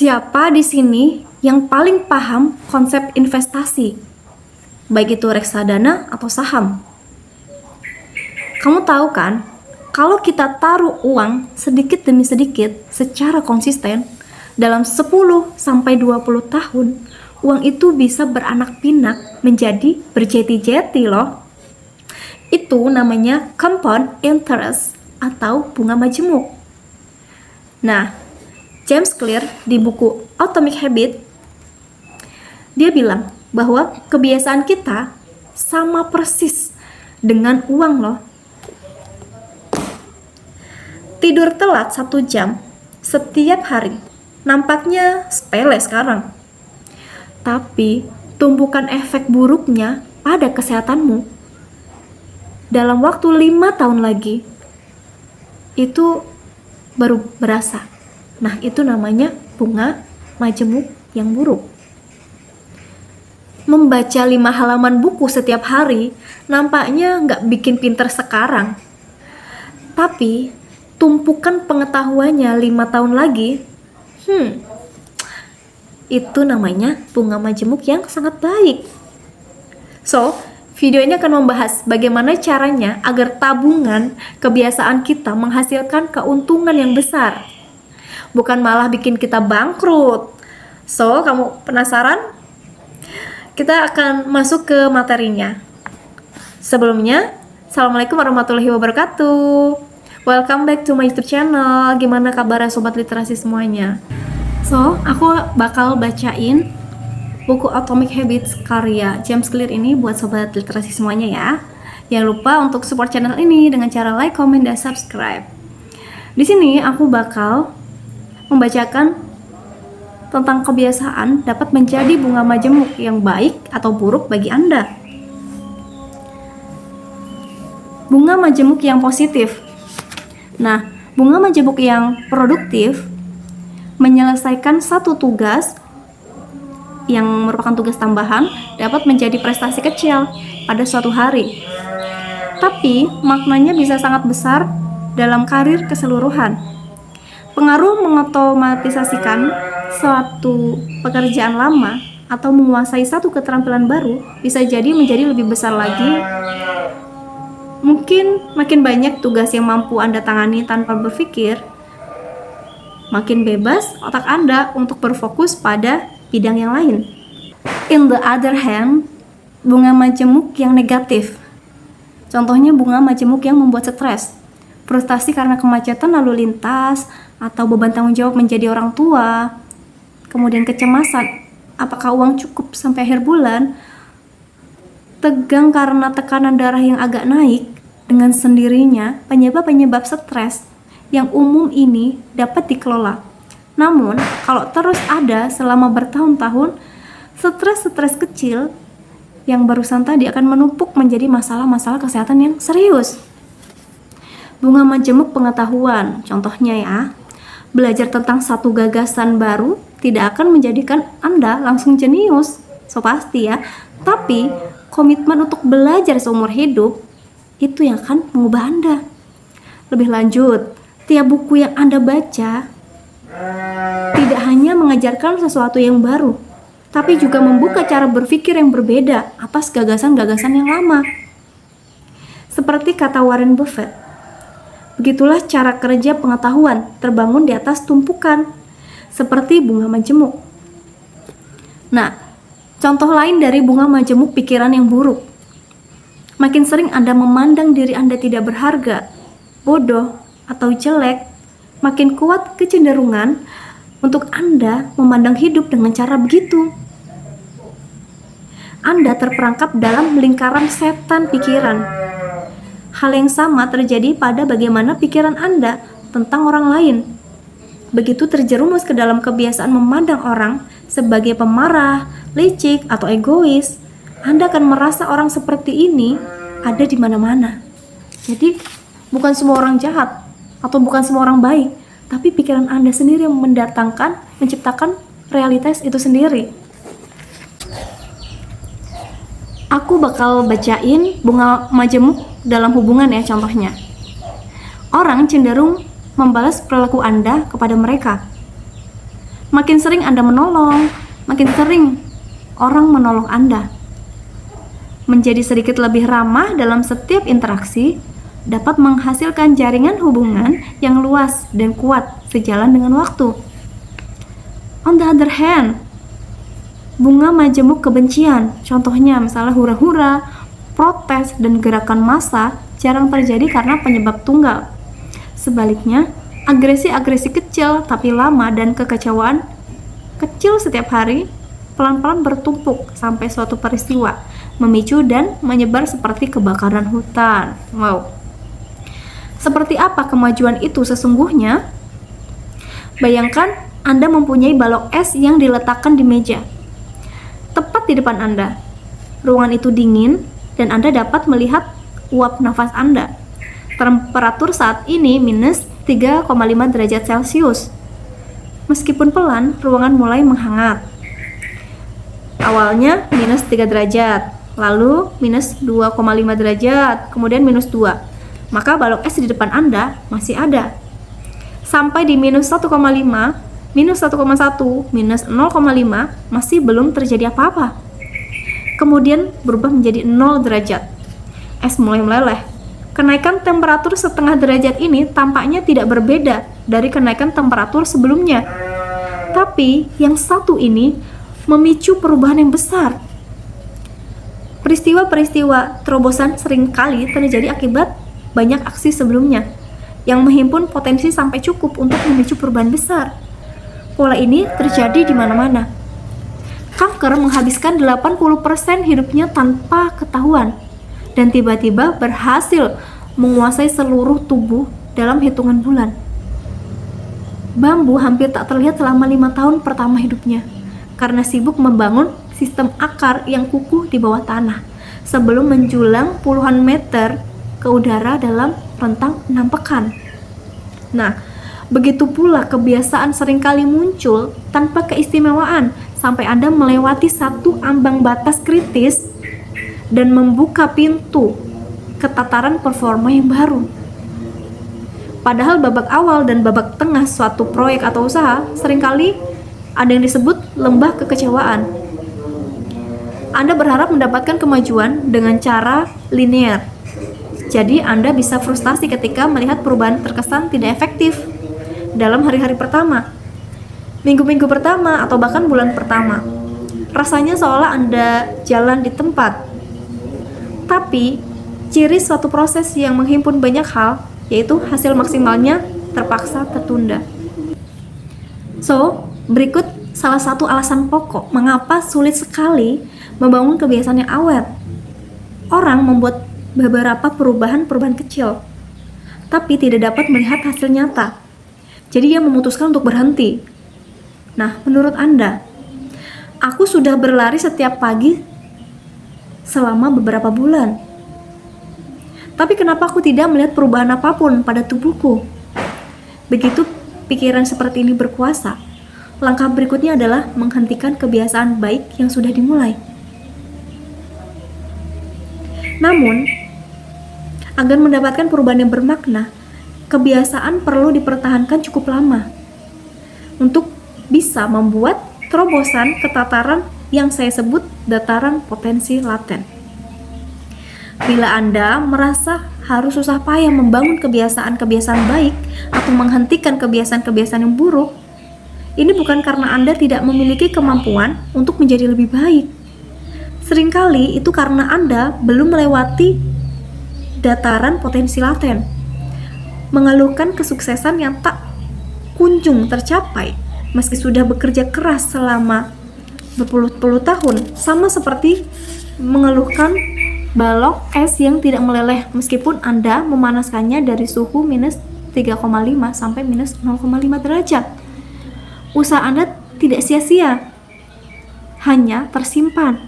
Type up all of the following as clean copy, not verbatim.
Siapa di sini yang paling paham konsep investasi? Baik itu reksadana atau saham. Kamu tahu kan, kalau kita taruh uang sedikit demi sedikit secara konsisten dalam 10 sampai 20 tahun, uang itu bisa beranak pinak menjadi berjeti-jeti loh. Itu namanya compound interest atau bunga majemuk. Nah, James Clear di buku Atomic Habits, dia bilang bahwa kebiasaan kita sama persis dengan uang loh. Tidur telat 1 jam setiap hari nampaknya sepele sekarang, tapi tumpukan efek buruknya pada kesehatanmu dalam waktu 5 tahun lagi itu baru berasa. Nah, itu namanya bunga majemuk yang buruk. Membaca 5 halaman buku setiap hari nampaknya nggak bikin pinter sekarang, tapi tumpukan pengetahuannya 5 tahun lagi, itu namanya bunga majemuk yang sangat baik. So, video ini akan membahas bagaimana caranya agar tabungan kebiasaan kita menghasilkan keuntungan yang besar, bukan malah bikin kita bangkrut. So, kamu penasaran? Kita akan masuk ke materinya. Sebelumnya, Assalamualaikum warahmatullahi wabarakatuh. Welcome back to my YouTube channel. Gimana kabar sobat literasi semuanya? So, aku bakal bacain buku Atomic Habits karya James Clear ini buat sobat literasi semuanya ya. Jangan lupa untuk support channel ini dengan cara like, comment, dan subscribe. Di sini aku bakal membacakan tentang kebiasaan dapat menjadi bunga majemuk yang baik atau buruk bagi Anda. Bunga majemuk yang positif. Nah, bunga majemuk yang produktif menyelesaikan satu tugas yang merupakan tugas tambahan dapat menjadi prestasi kecil pada suatu hari, tapi maknanya bisa sangat besar dalam karir keseluruhan. Pengaruh mengotomatisasikan suatu pekerjaan lama atau menguasai satu keterampilan baru bisa jadi menjadi lebih besar lagi. Mungkin makin banyak tugas yang mampu Anda tangani tanpa berpikir, makin bebas otak Anda untuk berfokus pada bidang yang lain. In the other hand, bunga majemuk yang negatif. Contohnya bunga majemuk yang membuat stres, frustasi karena kemacetan lalu lintas, atau beban tanggung jawab menjadi orang tua, kemudian kecemasan, apakah uang cukup sampai akhir bulan, tegang karena tekanan darah yang agak naik. Dengan sendirinya, penyebab-penyebab stres yang umum ini dapat dikelola. Namun, kalau terus ada selama bertahun-tahun, stres-stres kecil yang barusan tadi akan menumpuk menjadi masalah-masalah kesehatan yang serius. Bunga majemuk pengetahuan, contohnya ya, belajar tentang satu gagasan baru tidak akan menjadikan Anda langsung jenius, so pasti ya, tapi komitmen untuk belajar seumur hidup itu yang akan mengubah Anda. Lebih lanjut, tiap buku yang Anda baca tidak hanya mengajarkan sesuatu yang baru, tapi juga membuka cara berpikir yang berbeda atas gagasan-gagasan yang lama. Seperti kata Warren Buffett, begitulah cara kerja pengetahuan terbangun di atas tumpukan, seperti bunga majemuk. Nah, contoh lain dari bunga majemuk pikiran yang buruk. Makin sering Anda memandang diri Anda tidak berharga, bodoh, atau jelek, makin kuat kecenderungan untuk Anda memandang hidup dengan cara begitu. Anda terperangkap dalam lingkaran setan pikiran. Hal yang sama terjadi pada bagaimana pikiran Anda tentang orang lain. Begitu terjerumus ke dalam kebiasaan memandang orang sebagai pemarah, licik, atau egois, Anda akan merasa orang seperti ini ada di mana-mana. Jadi, bukan semua orang jahat atau bukan semua orang baik, tapi pikiran Anda sendiri yang menciptakan realitas itu sendiri. Aku bakal bacain bunga majemuk dalam hubungan ya, contohnya. Orang cenderung membalas perilaku Anda kepada mereka. Makin sering Anda menolong, makin sering orang menolong Anda. Menjadi sedikit lebih ramah dalam setiap interaksi dapat menghasilkan jaringan hubungan yang luas dan kuat sejalan dengan waktu. On the other hand, bunga majemuk kebencian, contohnya misalnya hura-hura, protes, dan gerakan massa jarang terjadi karena penyebab tunggal. Sebaliknya, agresi-agresi kecil tapi lama dan kekecewaan kecil setiap hari pelan-pelan bertumpuk sampai suatu peristiwa, memicu dan menyebar seperti kebakaran hutan. Wow. Seperti apa kemajuan itu sesungguhnya? Bayangkan Anda mempunyai balok es yang diletakkan di meja, tepat di depan Anda. Ruangan itu dingin dan Anda dapat melihat uap nafas Anda. Temperatur saat ini minus 3,5 derajat Celcius. Meskipun pelan, ruangan mulai menghangat. Awalnya minus 3 derajat, lalu minus 2,5 derajat, kemudian minus 2. Maka balok es di depan Anda masih ada. Sampai di minus 1,5, minus 1,1, minus 0,5 masih belum terjadi apa-apa. Kemudian berubah menjadi 0 derajat. Es mulai meleleh. Kenaikan temperatur setengah derajat ini tampaknya tidak berbeda dari kenaikan temperatur sebelumnya. Tapi yang satu ini memicu perubahan yang besar. Peristiwa-peristiwa terobosan seringkali terjadi akibat banyak aksi sebelumnya yang menghimpun potensi sampai cukup untuk memicu perubahan besar. Pola ini terjadi di mana-mana. Kanker menghabiskan 80% hidupnya tanpa ketahuan dan tiba-tiba berhasil menguasai seluruh tubuh dalam hitungan bulan. Bambu hampir tak terlihat selama 5 tahun pertama hidupnya karena sibuk membangun sistem akar yang kukuh di bawah tanah sebelum menjulang puluhan meter ke udara dalam rentang 6 pekan. Nah, begitu pula kebiasaan seringkali muncul tanpa keistimewaan sampai Anda melewati satu ambang batas kritis dan membuka pintu ke tataran performa yang baru. Padahal babak awal dan babak tengah suatu proyek atau usaha seringkali ada yang disebut lembah kekecewaan. Anda berharap mendapatkan kemajuan dengan cara linear. Jadi Anda bisa frustasi ketika melihat perubahan terkesan tidak efektif dalam hari-hari pertama, minggu-minggu pertama, atau bahkan bulan pertama. Rasanya seolah Anda jalan di tempat. Tapi, ciri suatu proses yang menghimpun banyak hal, yaitu hasil maksimalnya terpaksa tertunda. So, berikut salah satu alasan pokok mengapa sulit sekali membangun kebiasaan yang awet. Orang membuat beberapa perubahan kecil, tapi tidak dapat melihat hasil nyata. Jadi ia memutuskan untuk berhenti. Nah, menurut Anda, aku sudah berlari setiap pagi selama beberapa bulan. Tapi kenapa aku tidak melihat perubahan apapun pada tubuhku? Begitu pikiran seperti ini berkuasa, langkah berikutnya adalah menghentikan kebiasaan baik yang sudah dimulai. Namun, agar mendapatkan perubahan yang bermakna, kebiasaan perlu dipertahankan cukup lama untuk bisa membuat terobosan ke tataran yang saya sebut dataran potensi laten. Bila Anda merasa harus susah payah membangun kebiasaan-kebiasaan baik atau menghentikan kebiasaan-kebiasaan yang buruk, ini bukan karena Anda tidak memiliki kemampuan untuk menjadi lebih baik. Seringkali itu karena Anda belum melewati dataran potensi laten, mengeluhkan kesuksesan yang tak kunjung tercapai meski sudah bekerja keras selama berpuluh-puluh tahun, sama seperti mengeluhkan balok es yang tidak meleleh meskipun Anda memanaskannya dari suhu minus 3,5 sampai minus 0,5 derajat. Usaha Anda tidak sia-sia, hanya tersimpan.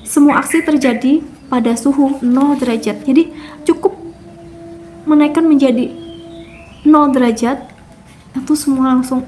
Semua aksi terjadi pada suhu 0 derajat. Jadi cukup menaikkan menjadi 0 derajat, itu semua langsung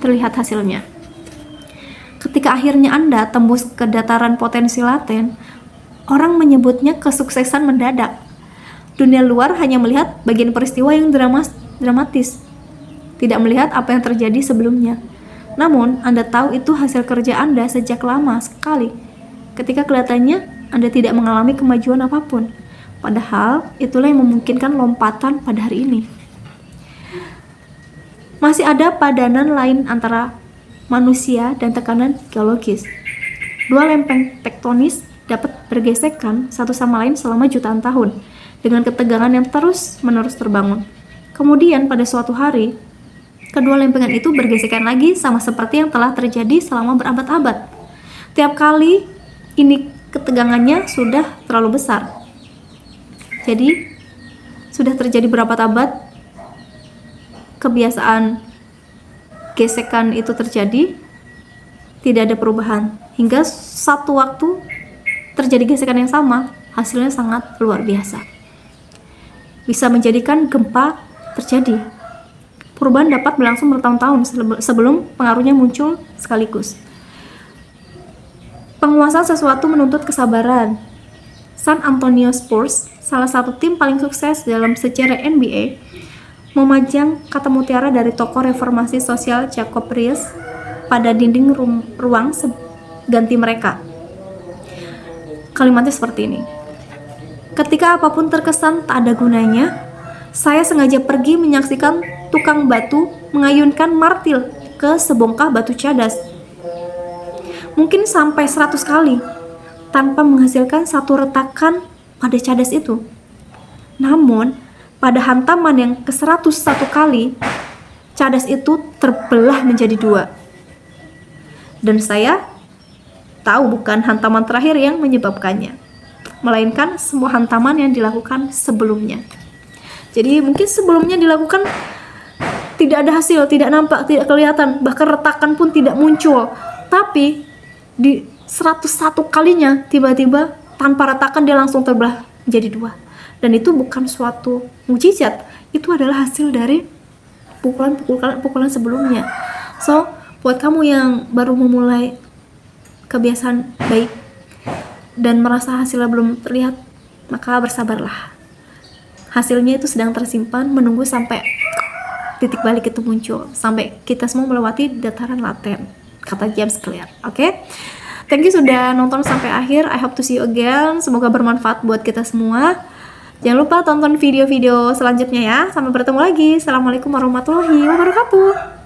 terlihat hasilnya. Ketika akhirnya Anda tembus ke dataran potensi laten, orang menyebutnya kesuksesan mendadak. Dunia luar hanya melihat bagian peristiwa yang dramatis. tidak melihat apa yang terjadi sebelumnya. Namun, Anda tahu itu hasil kerja Anda sejak lama sekali, ketika kelihatannya Anda tidak mengalami kemajuan apapun. Padahal, itulah yang memungkinkan lompatan pada hari ini. Masih ada padanan lain antara manusia dan tekanan geologis. Dua lempeng tektonis dapat bergesekan satu sama lain selama jutaan tahun, dengan ketegangan yang terus-menerus terbangun. Kemudian, pada suatu hari, kedua lempengan itu bergesekan lagi sama seperti yang telah terjadi selama berabad-abad. Tiap kali ini ketegangannya sudah terlalu besar. Jadi, sudah terjadi berabad-abad kebiasaan gesekan itu terjadi, tidak ada perubahan. Hingga satu waktu terjadi gesekan yang sama, hasilnya sangat luar biasa. Bisa menjadikan gempa terjadi. Perubahan dapat berlangsung bertahun-tahun sebelum pengaruhnya muncul sekaligus. Penguasaan sesuatu menuntut kesabaran. San Antonio Spurs, salah satu tim paling sukses dalam sejarah NBA, memajang kata mutiara dari tokoh reformasi sosial Jacob Riis pada dinding ruang ganti mereka. Kalimatnya seperti ini. Ketika apapun terkesan tak ada gunanya, saya sengaja pergi menyaksikan tukang batu mengayunkan martil ke sebongkah batu cadas. Mungkin sampai 100 kali, tanpa menghasilkan satu retakan pada cadas itu. Namun, pada hantaman yang ke-101 kali, cadas itu terbelah menjadi 2. Dan saya tahu bukan hantaman terakhir yang menyebabkannya, melainkan semua hantaman yang dilakukan sebelumnya. Jadi mungkin sebelumnya dilakukan tidak ada hasil, tidak nampak, tidak kelihatan, bahkan retakan pun tidak muncul. Tapi di 101 kalinya tiba-tiba tanpa retakan dia langsung terbelah menjadi 2. Dan itu bukan suatu mukjizat, itu adalah hasil dari pukulan sebelumnya. So, buat kamu yang baru memulai kebiasaan baik dan merasa hasilnya belum terlihat, maka bersabarlah. Hasilnya itu sedang tersimpan, menunggu sampai titik balik itu muncul, sampai kita semua melewati dataran laten, kata James Clear. Oke? Thank you sudah nonton sampai akhir. I hope to see you again. Semoga bermanfaat buat kita semua. Jangan lupa tonton video-video selanjutnya ya. Sampai bertemu lagi. Assalamualaikum warahmatullahi wabarakatuh.